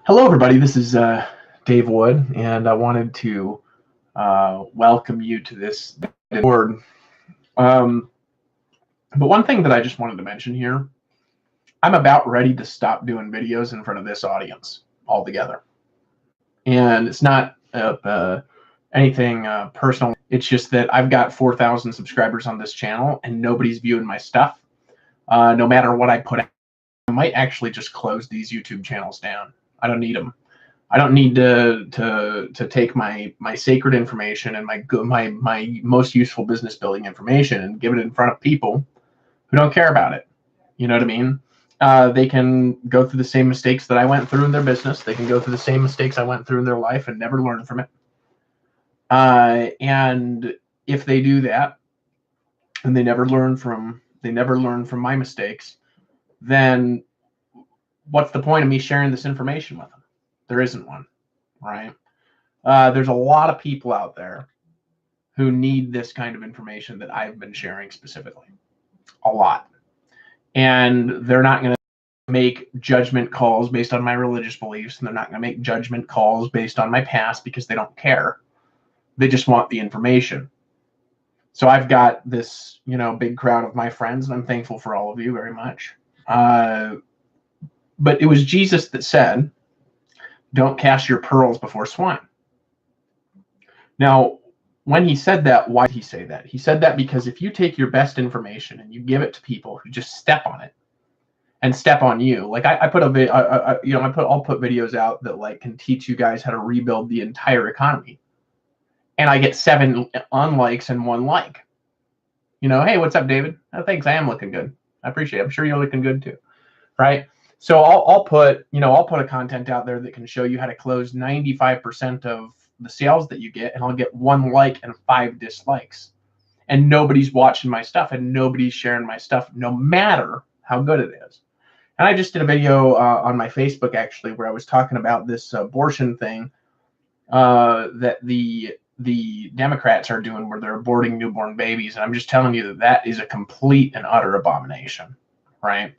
Hello, everybody. This is Dave Wood, and I wanted to welcome you to this board. But one thing that I just wanted to mention here, I'm about ready to stop doing videos in front of this audience altogether. And it's not anything personal. It's just that I've got 4,000 subscribers on this channel, and nobody's viewing my stuff. No matter what I put out, I might actually just close these YouTube channels down. I don't need them. I don't need to take my sacred information and my most useful business building information and give it in front of people who don't care about it. You know what I mean? They can go through the same mistakes that I went through in their business. They can go through the same mistakes I went through in their life and never learn from it. And if they do that, and they never learn from my mistakes, then what's the point of me sharing this information with them? There isn't one, right? There's a lot of people out there who need this kind of information that I've been sharing specifically. A lot. And they're not going to make judgment calls based on my religious beliefs, and they're not going to make judgment calls based on my past because they don't care. They just want the information. So I've got this, big crowd of my friends, and I'm thankful for all of you very much. But it was Jesus that said, "Don't cast your pearls before swine." Now, when he said that, why did he say that? He said that because if you take your best information and you give it to people who just step on it and step on you, like I'll put videos out that can teach you guys how to rebuild the entire economy, and I get 7 unlikes and 1 like. Hey, what's up, David? Oh, thanks. I am looking good. I appreciate it. I'm sure you're looking good too, right? So I'll put a content out there that can show you how to close 95% of the sales that you get, and I'll get 1 like and 5 dislikes. And nobody's watching my stuff, and nobody's sharing my stuff, no matter how good it is. And I just did a video on my Facebook, actually, where I was talking about this abortion thing that the Democrats are doing, where they're aborting newborn babies. And I'm just telling you that is a complete and utter abomination, right?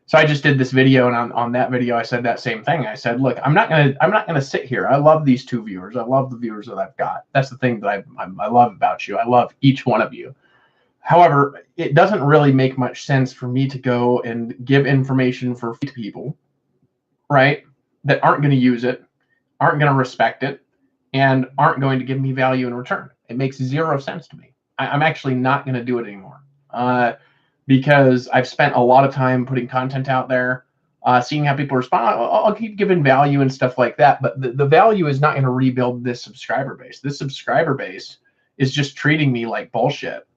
So I just did this video, and on that video, I said that same thing. I said, look, I'm not gonna sit here. I love these 2 viewers. I love the viewers that I've got. That's the thing that I love about you. I love each one of you. However, it doesn't really make much sense for me to go and give information for people, right, that aren't going to use it, aren't going to respect it, and aren't going to give me value in return. It makes 0 sense to me. I'm actually not going to do it anymore. Because I've spent a lot of time putting content out there, seeing how people respond. I'll keep giving value and stuff like that, but the value is not going to rebuild this subscriber base. This subscriber base is just treating me like bullshit,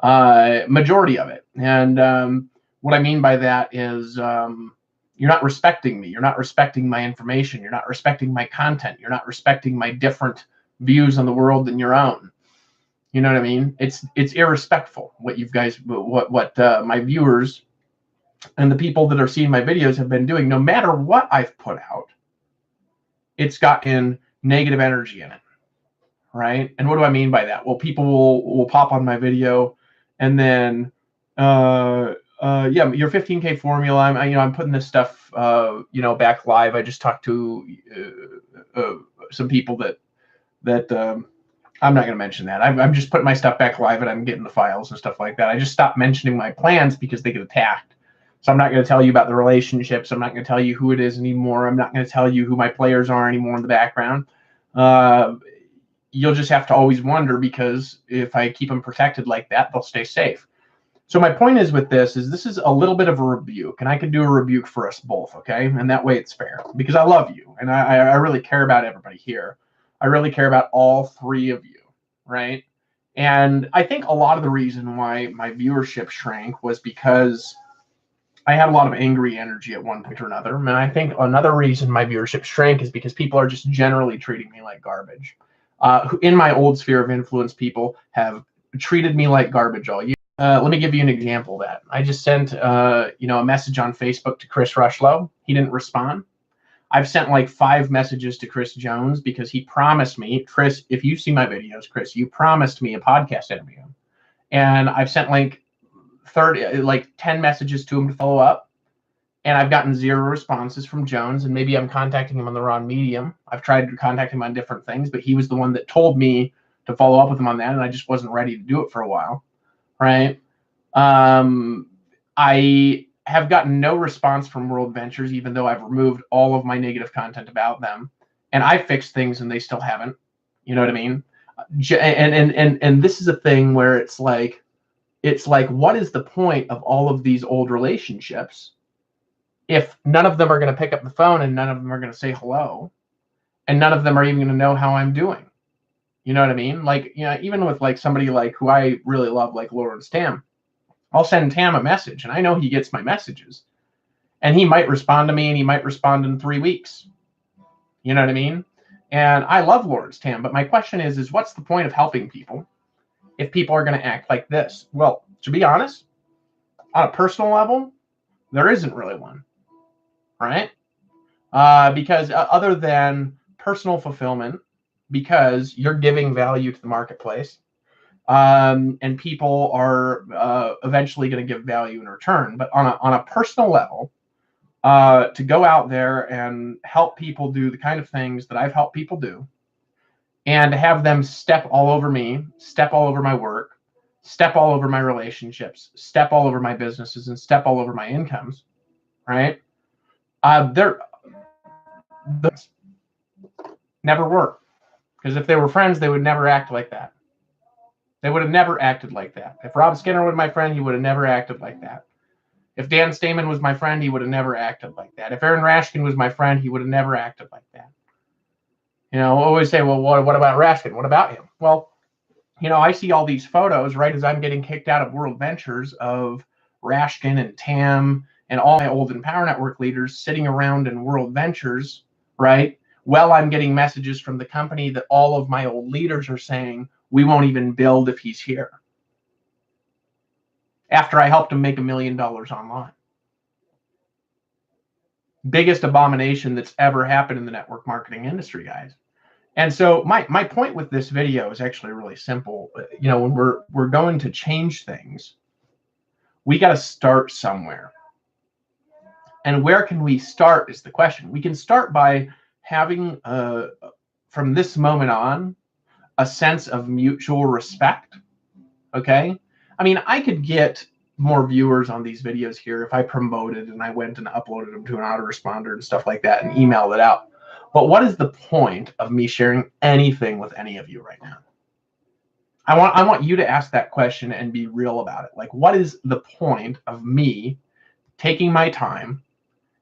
majority of it. And what I mean by that is you're not respecting me. You're not respecting my information. You're not respecting my content. You're not respecting my different views on the world than your own. You know what I mean? It's irrespectfful what you guys, what my viewers and the people that are seeing my videos have been doing. No matter what I've put out, it's gotten negative energy in it, right? And what do I mean by that? Well, people will pop on my video, and then yeah, your 15K formula. I'm putting this stuff back live. I just talked to some people that. I'm not going to mention that. I'm just putting my stuff back live, and I'm getting the files and stuff like that. I just stopped mentioning my plans because they get attacked. So I'm not going to tell you about the relationships. I'm not going to tell you who it is anymore. I'm not going to tell you who my players are anymore in the background. You'll just have to always wonder, because if I keep them protected like that, they'll stay safe. So my point is with this is a little bit of a rebuke, and I can do a rebuke for us both, okay? And that way it's fair, because I love you, and I really care about everybody here. I really care about all 3 of you, right? And I think a lot of the reason why my viewership shrank was because I had a lot of angry energy at one point or another. And I think another reason my viewership shrank is because people are just generally treating me like garbage. In my old sphere of influence, people have treated me like garbage all year. Let me give you an example of that. I just sent a message on Facebook to Chris Rushlow. He didn't respond. I've sent like 5 messages to Chris Jones because he promised me, Chris, if you see my videos, Chris, you promised me a podcast interview. And I've sent like 10 messages to him to follow up. and I've gotten 0 responses from Jones, and maybe I'm contacting him on the wrong medium. I've tried to contact him on different things, but he was the one that told me to follow up with him on that, and I just wasn't ready to do it for a while, right? I have gotten no response from World Ventures, even though I've removed all of my negative content about them, and I fixed things and they still haven't. You know what I mean? And this is a thing where it's like, what is the point of all of these old relationships if none of them are going to pick up the phone and none of them are going to say hello, and none of them are even going to know how I'm doing? You know what I mean? Like, you know, even with like somebody like who I really love, like Lawrence Tam, I'll send Tam a message and I know he gets my messages, and he might respond to me and he might respond in 3 weeks. You know what I mean? And I love Lawrence Tam, but my question is what's the point of helping people if people are going to act like this? Well, to be honest, on a personal level, there isn't really one, right? Because other than personal fulfillment, because you're giving value to the marketplace, and people are eventually going to give value in return. But on a personal level, to go out there and help people do the kind of things that I've helped people do, and to have them step all over me, step all over my work, step all over my relationships, step all over my businesses, and step all over my incomes, right? They're never were. Because if they were friends, they would never act like that. They would have never acted like that. If Rob Skinner was my friend, he would have never acted like that. If Dan Stamen was my friend, he would have never acted like that. If Aaron Rashkin was my friend, he would have never acted like that. You know, I always say, well, what about Rashkin? What about him? Well, you know, I see all these photos right as I'm getting kicked out of World Ventures of Rashkin and Tam and all my old Empower Network leaders sitting around in World Ventures, right? Well, I'm getting messages from the company that all of my old leaders are saying, we won't even build if he's here. After I helped him make $1 million online. Biggest abomination that's ever happened in the network marketing industry, guys. And so my point with this video is actually really simple. You know, when we're going to change things, we got to start somewhere. And where can we start is the question. We can start by having, from this moment on, a sense of mutual respect. Okay? I mean, I could get more viewers on these videos here if I promoted and I went and uploaded them to an autoresponder and stuff like that and emailed it out. But what is the point of me sharing anything with any of you right now? I want you to ask that question and be real about it. Like, what is the point of me taking my time,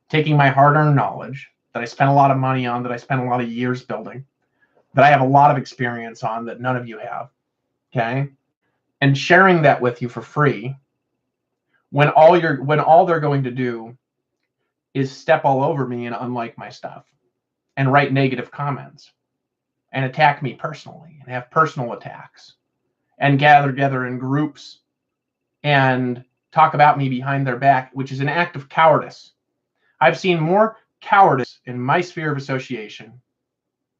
taking my hard-earned knowledge that I spent a lot of money on, that I spent a lot of years building, that I have a lot of experience on that none of you have, okay? And sharing that with you for free when all they're going to do is step all over me and unlike my stuff and write negative comments and attack me personally and have personal attacks and gather together in groups and talk about me behind their back, which is an act of cowardice. I've seen more cowardice in my sphere of association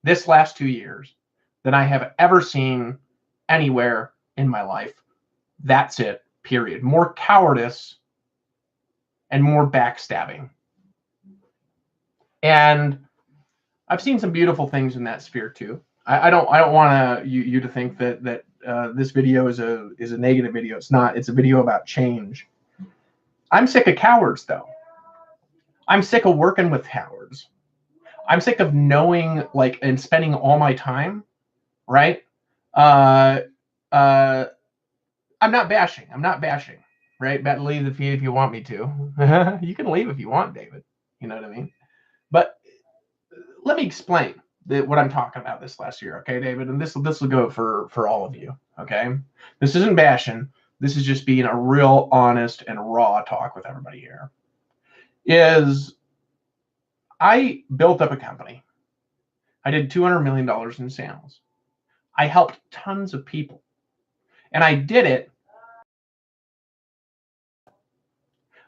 this last 2 years than I have ever seen anywhere in my life. That's it, period. More cowardice and more backstabbing. And I've seen some beautiful things in that sphere too. I don't want you to think that this video is a negative video. It's not. It's a video about change. I'm sick of cowards, though. I'm sick of working with cowards. I'm sick of knowing, like, and spending all my time, right? I'm not bashing. Right? But leave the feed if you want me to. You can leave if you want, David. You know what I mean? But let me explain what I'm talking about this last year, okay, David? And this will go for all of you, okay? This isn't bashing. This is just being a real honest and raw talk with everybody here. Is I built up a company. I did $200 million in sales. I helped tons of people. And I did it.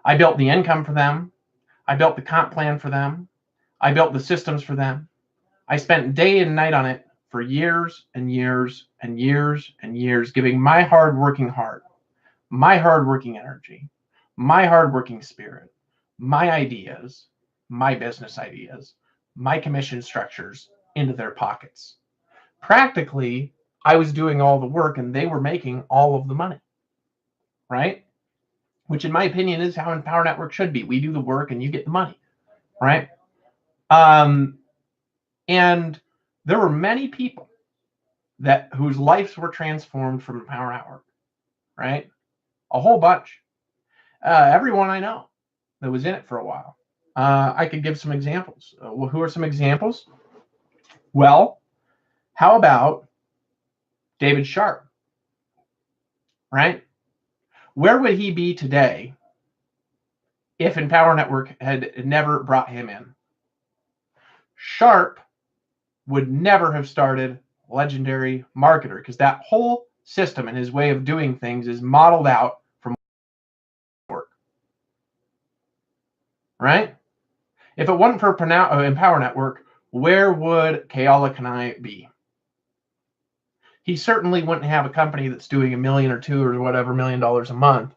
I built the income for them. I built the comp plan for them. I built the systems for them. I spent day and night on it for years and years and years and years, giving my hardworking heart, my hardworking energy, my hardworking spirit, my ideas, my business ideas, my commission structures into their pockets. Practically, I was doing all the work and they were making all of the money, right? Which in my opinion is how Empower Network should be. We do the work and you get the money, right? And there were many people whose lives were transformed from Empower Network, right? A whole bunch. Everyone I know that was in it for a while. I could give some examples. Who are some examples? Well, how about David Sharp, right? Where would he be today if Empower Network had never brought him in? Sharp would never have started Legendary Marketer because that whole system and his way of doing things is modeled out from work, right? If it wasn't for Empower Network, where would Keala Kanai be? He certainly wouldn't have a company that's doing $1 million or $2 million or whatever $1 million a month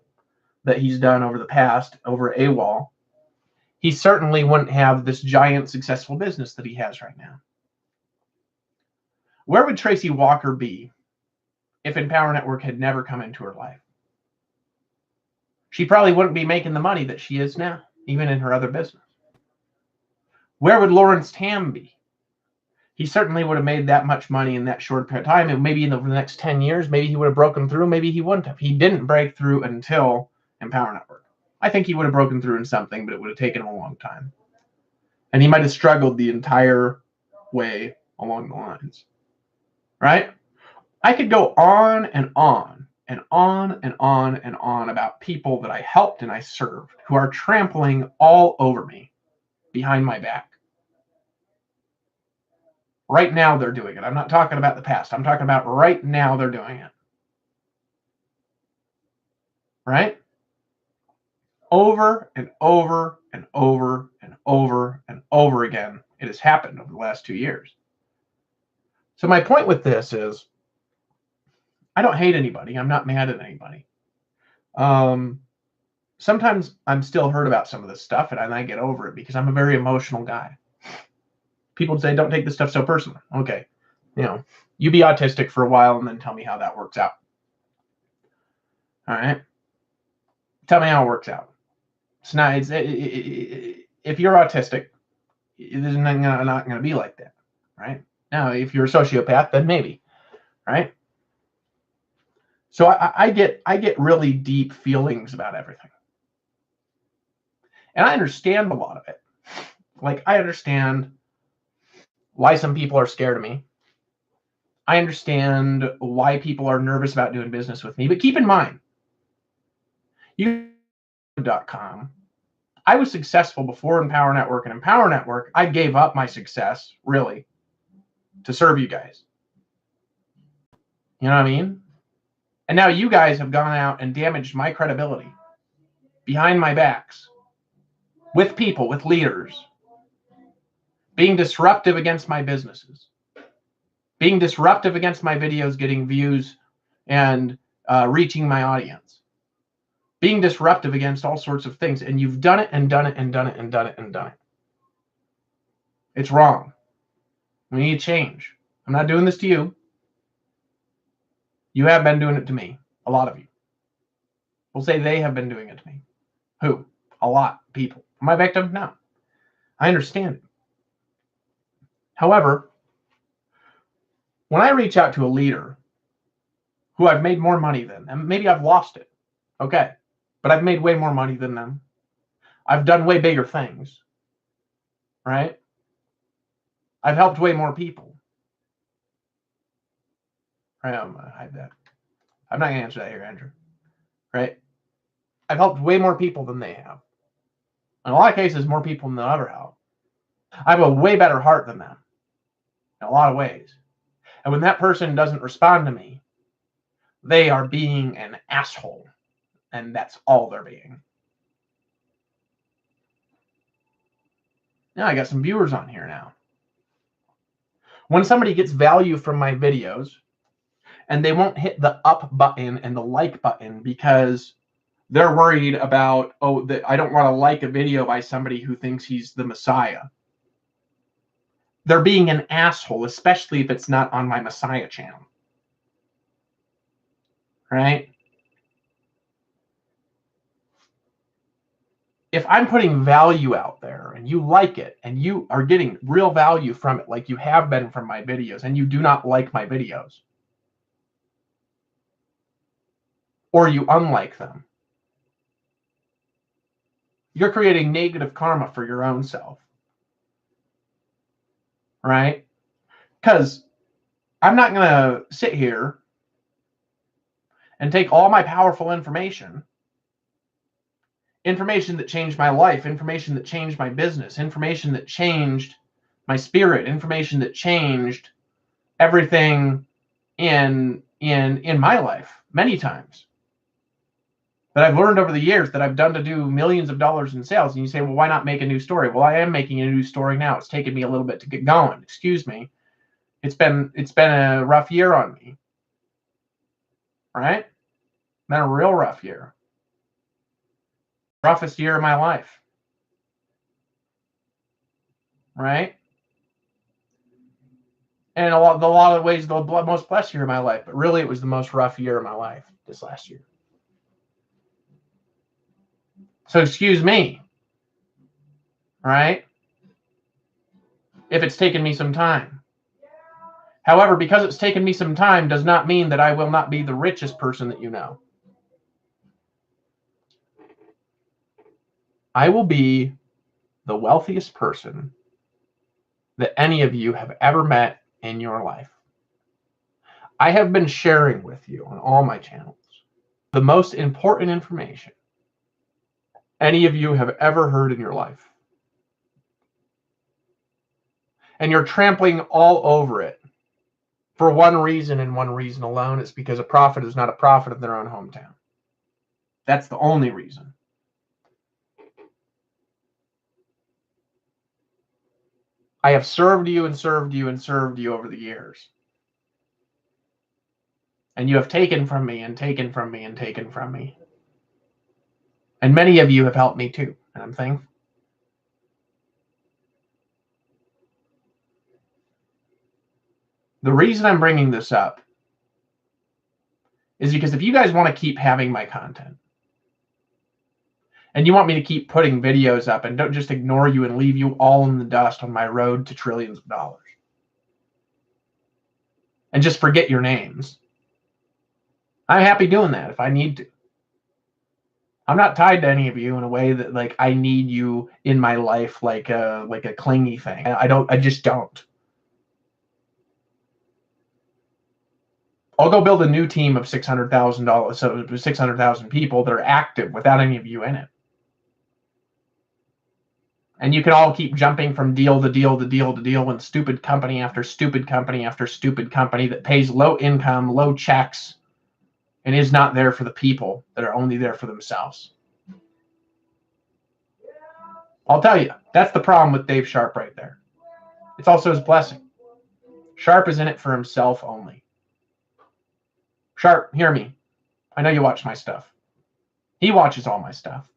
that he's done over the past over AWOL. He certainly wouldn't have this giant successful business that he has right now. Where would Tracy Walker be if Empower Network had never come into her life? She probably wouldn't be making the money that she is now, even in her other business. Where would Lawrence Tam be? He certainly would have made that much money in that short period of time. And maybe in the next 10 years, maybe he would have broken through. Maybe he wouldn't have. He didn't break through until Empower Network. I think he would have broken through in something, but it would have taken him a long time. And he might have struggled the entire way along the lines. Right? I could go on and on and on and on and on about people that I helped and I served who are trampling all over me behind my back. Right now they're doing it. I'm not talking about the past. I'm talking about right now they're doing it. Right? Over and over and over and over and over again, it has happened over the last 2 years. So my point with this is, I don't hate anybody. I'm not mad at anybody. Sometimes I'm still hurt about some of this stuff, and I get over it because I'm a very emotional guy. People say, don't take this stuff so personally. Okay. You be autistic for a while and then tell me how that works out. All right. Tell me how it works out. It's not, if you're autistic, it's not going to be like that. Right. Now, if you're a sociopath, then maybe. Right. So I get really deep feelings about everything. And I understand a lot of it. Like, I understand why some people are scared of me. I understand why people are nervous about doing business with me. But keep in mind, YouTube.com, I was successful before Empower Network. And Empower Network, I gave up my success, really, to serve you guys. You know what I mean? And now you guys have gone out and damaged my credibility behind my backs with people, with leaders, being disruptive against my businesses, being disruptive against my videos getting views and reaching my audience, being disruptive against all sorts of things. And you've done it and done it and done it and done it and done it. It's wrong. We need change. I'm not doing this to you. You have been doing it to me. A lot of you. We'll say they have been doing it to me. Who? A lot of people. Am I a victim? No. I understand it. However, when I reach out to a leader who I've made more money than, and maybe I've lost it, okay, but I've made way more money than them. I've done way bigger things, right? I've helped way more people. Right, I'm going to hide that. I'm not going to answer that here, Andrew. Right? I've helped way more people than they have. In a lot of cases, more people than they'll ever help. I have a way better heart than them in a lot of ways. And when that person doesn't respond to me, they are being an asshole. And that's all they're being. Now I got some viewers on here now. When somebody gets value from my videos and they won't hit the up button and the like button because They're worried about, oh, that I don't want to like a video by somebody who thinks he's the Messiah. They're being an asshole, especially if it's not on my Messiah channel. Right? If I'm putting value out there and you like it and you are getting real value from it, like you have been from my videos, and you do not like my videos, or you unlike them, you're creating negative karma for your own self. Right? Because I'm not going to sit here and take all my powerful information that changed my life, information that changed my business, information that changed my spirit, information that changed everything in my life many times, that I've learned over the years, that I've done to do millions of dollars in sales. And you say, well, why not make a new story? Well, I am making a new story now. It's taken me a little bit to get going. Excuse me. It's been a rough year on me. Right? Been a real rough year. Roughest year of my life. Right? And in a lot of ways, the most blessed year of my life. But really, it was the most rough year of my life this last year. So excuse me. Right? If it's taken me some time. However, because it's taken me some time does not mean that I will not be the richest person that you know. I will be the wealthiest person that any of you have ever met in your life. I have been sharing with you on all my channels the most important information any of you have ever heard in your life. And you're trampling all over it for one reason and one reason alone. It's because a prophet is not a prophet of their own hometown. That's the only reason. I have served you and served you and served you over the years. And you have taken from me and taken from me and taken from me. And many of you have helped me too, and I'm thankful. The reason I'm bringing this up is because if you guys want to keep having my content, and you want me to keep putting videos up and don't just ignore you and leave you all in the dust on my road to trillions of dollars, and just forget your names, I'm happy doing that if I need to. I'm not tied to any of you in a way that, like, I need you in my life like a clingy thing. I just don't. I'll go build a new team of $600,000, so 600,000 people that are active without any of you in it. And you can all keep jumping from deal to deal to deal to deal, and stupid company after stupid company after stupid company that pays low income, low checks, and is not there for the people, that are only there for themselves. I'll tell you, that's the problem with Dave Sharp right there. It's also his blessing. Sharp is in it for himself only. Sharp, hear me. I know you watch my stuff. He watches all my stuff.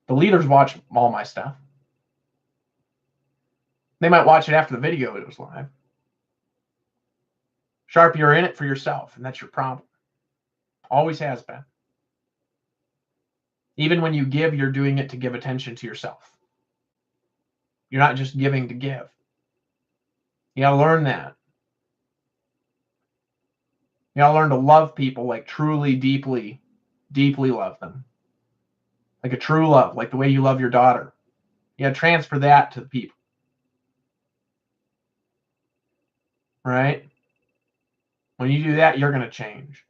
The leaders watch all my stuff. They might watch it after the video goes live. Sharp, you're in it for yourself, and that's your problem. Always has been. Even when you give, you're doing it to give attention to yourself. You're not just giving to give. You gotta learn that. You gotta learn to love people, like truly, deeply, deeply love them. Like a true love, like the way you love your daughter. You gotta transfer that to the people. Right? When you do that, you're gonna change.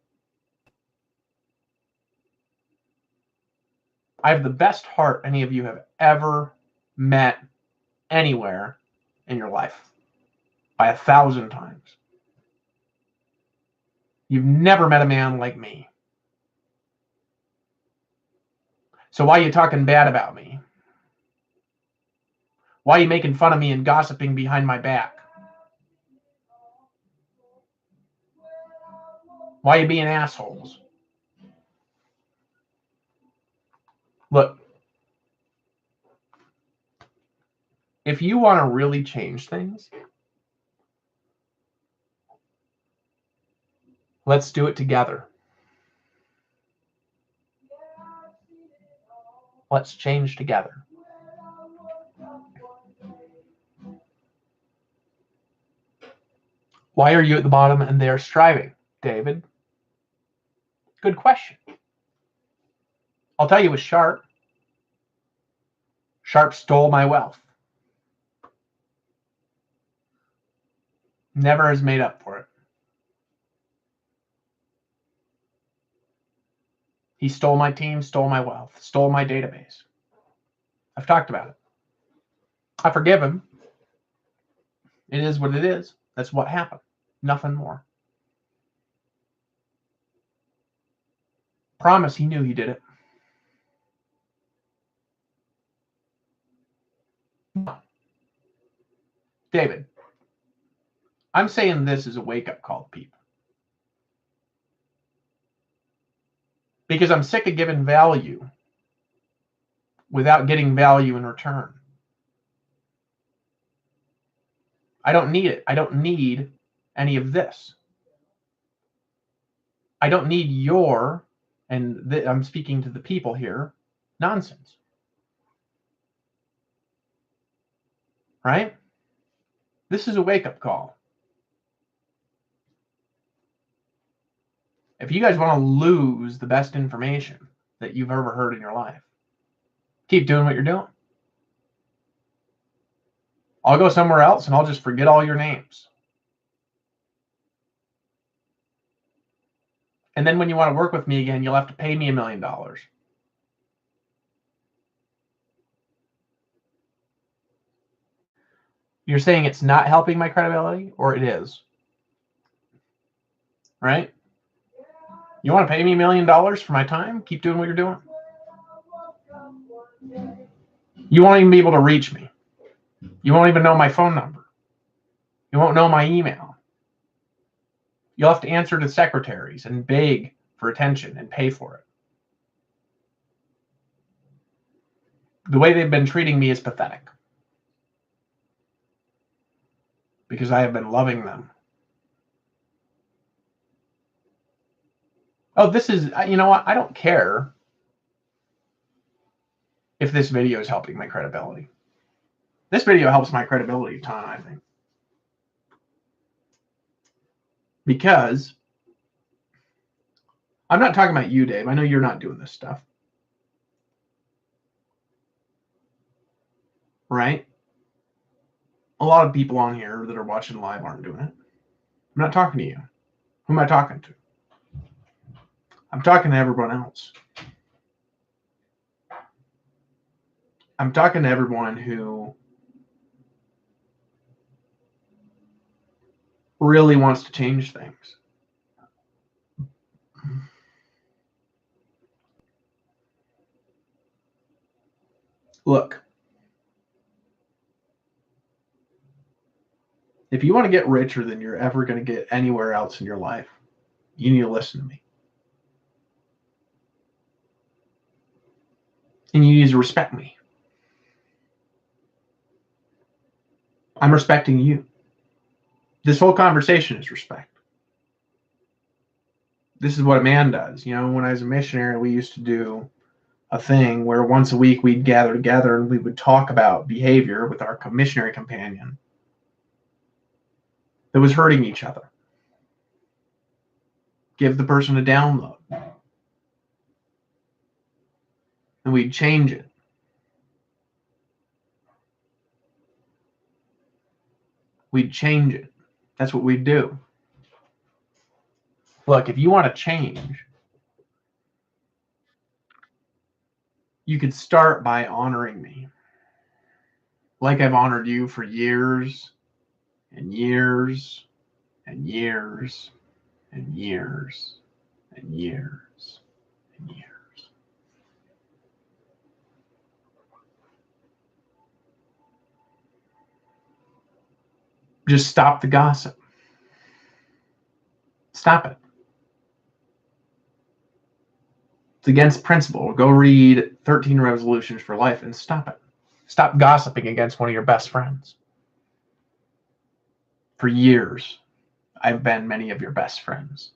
I have the best heart any of you have ever met anywhere in your life, by 1,000 times. You've never met a man like me. So why are you talking bad about me? Why are you making fun of me and gossiping behind my back? Why are you being assholes? Look, if you want to really change things, let's do it together. Let's change together. Why are you at the bottom and they're striving, David? Good question. I'll tell you with Sharp. Sharp stole my wealth. Never has made up for it. He stole my team, stole my wealth, stole my database. I've talked about it. I forgive him. It is what it is. That's what happened. Nothing more. Promise he knew he did it. David, I'm saying this is a wake-up call to people. Because I'm sick of giving value without getting value in return. I don't need it. I don't need any of this. I don't need your, and I'm speaking to the people here, nonsense. Right? This is a wake-up call. If you guys want to lose the best information that you've ever heard in your life, keep doing what you're doing. I'll go somewhere else and I'll just forget all your names. And then when you want to work with me again, you'll have to pay me $1 million. You're saying it's not helping my credibility, or it is? Right? You want to pay me $1 million for my time? Keep doing what you're doing. You won't even be able to reach me. You won't even know my phone number. You won't know my email. You'll have to answer to secretaries and beg for attention and pay for it. The way they've been treating me is pathetic. Because I have been loving them. Oh, this is, you know what? I don't care if this video is helping my credibility. This video helps my credibility a ton, I think. Because I'm not talking about you, Dave. I know you're not doing this stuff. Right? A lot of people on here that are watching live aren't doing it. I'm not talking to you. Who am I talking to? I'm talking to everyone else. I'm talking to everyone who really wants to change things. Look, if you want to get richer than you're ever going to get anywhere else in your life, you need to listen to me. And you need to respect me. I'm respecting you. This whole conversation is respect. This is what a man does. You know, when I was a missionary, we used to do a thing where once a week we'd gather together and we would talk about behavior with our missionary companion that was hurting each other. Give the person a download. And we'd change it. We'd change it. That's what we'd do. Look, if you want to change, you could start by honoring me. Like I've honored you for years and years and years and years and years and years. Just stop the gossip. Stop it. It's against principle. Go read 13 Resolutions for Life and stop it. Stop gossiping against one of your best friends. For years, I've been many of your best friends.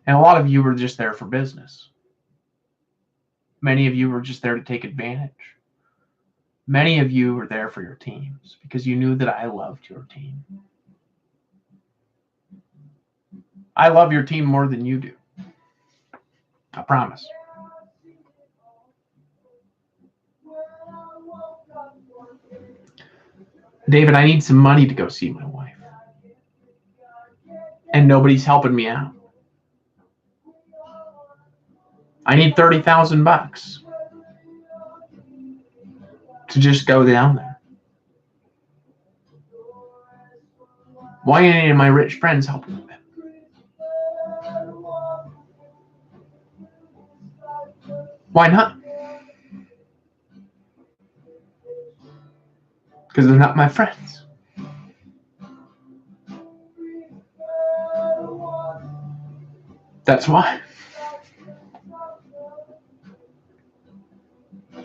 And a lot of you were just there for business. Many of you were just there to take advantage. Many of you were there for your teams because you knew that I loved your team. I love your team more than you do. I promise. David, I need some money to go see my wife. And nobody's helping me out. I need $30,000 to just go down there. Why ain't any of my rich friends helping with it? Why not? Because they're not my friends. That's why.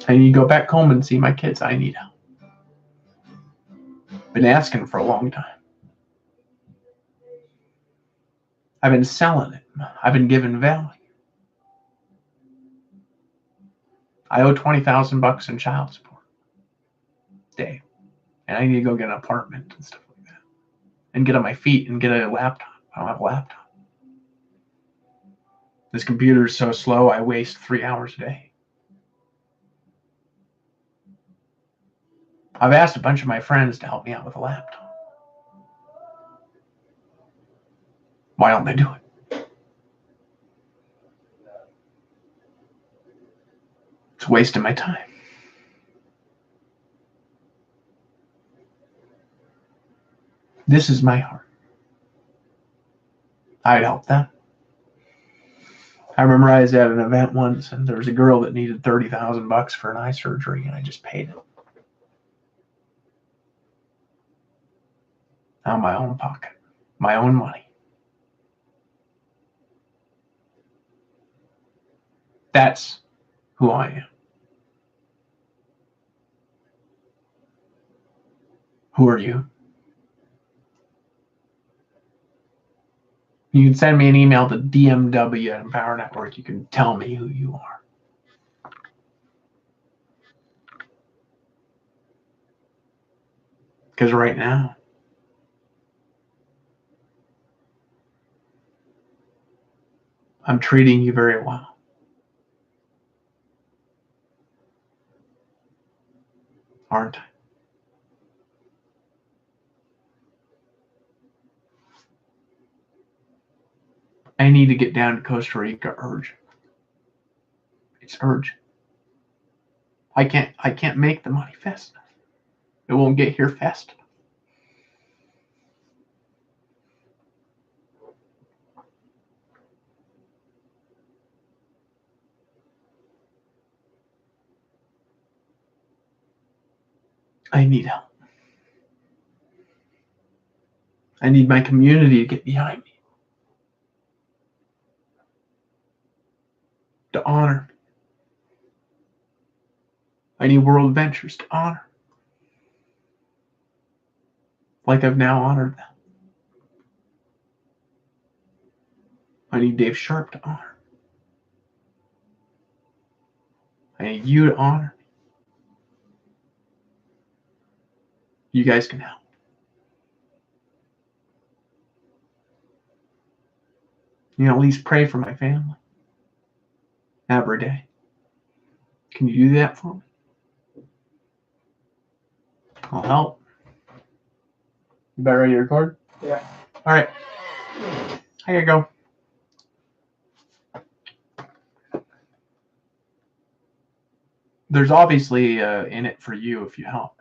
I need to go back home and see my kids. I need help. Been asking for a long time. I've been selling it. I've been giving value. I owe $20,000 in child support. Dave. And I need to go get an apartment and stuff like that. And get on my feet and get a laptop. I don't have a laptop. This computer is so slow, I waste 3 hours a day. I've asked a bunch of my friends to help me out with a laptop. Why don't they do it? It's wasting my time. This is my heart. I'd help them. I remember I was at an event once and there was a girl that needed $30,000 for an eye surgery and I just paid it. Out of my own pocket, my own money. That's who I am. Who are you? You can send me an email to DMW@Empower Network. You can tell me who you are. Because right now, I'm treating you very well. Aren't I? I need to get down to Costa Rica urgent. It's urgent. I can't make the money fast enough. It won't get here fast enough. I need help. I need my community to get behind me. To honor me. I need World Ventures to honor. Like I've now honored them. I need Dave Sharp to honor. I need you to honor me. You guys can help. You know, at least pray for my family. Every day. Can you do that for me? I'll help. You about ready to record? Yeah. All right. Here you go. There's obviously in it for you if you help.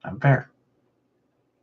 I'm fair.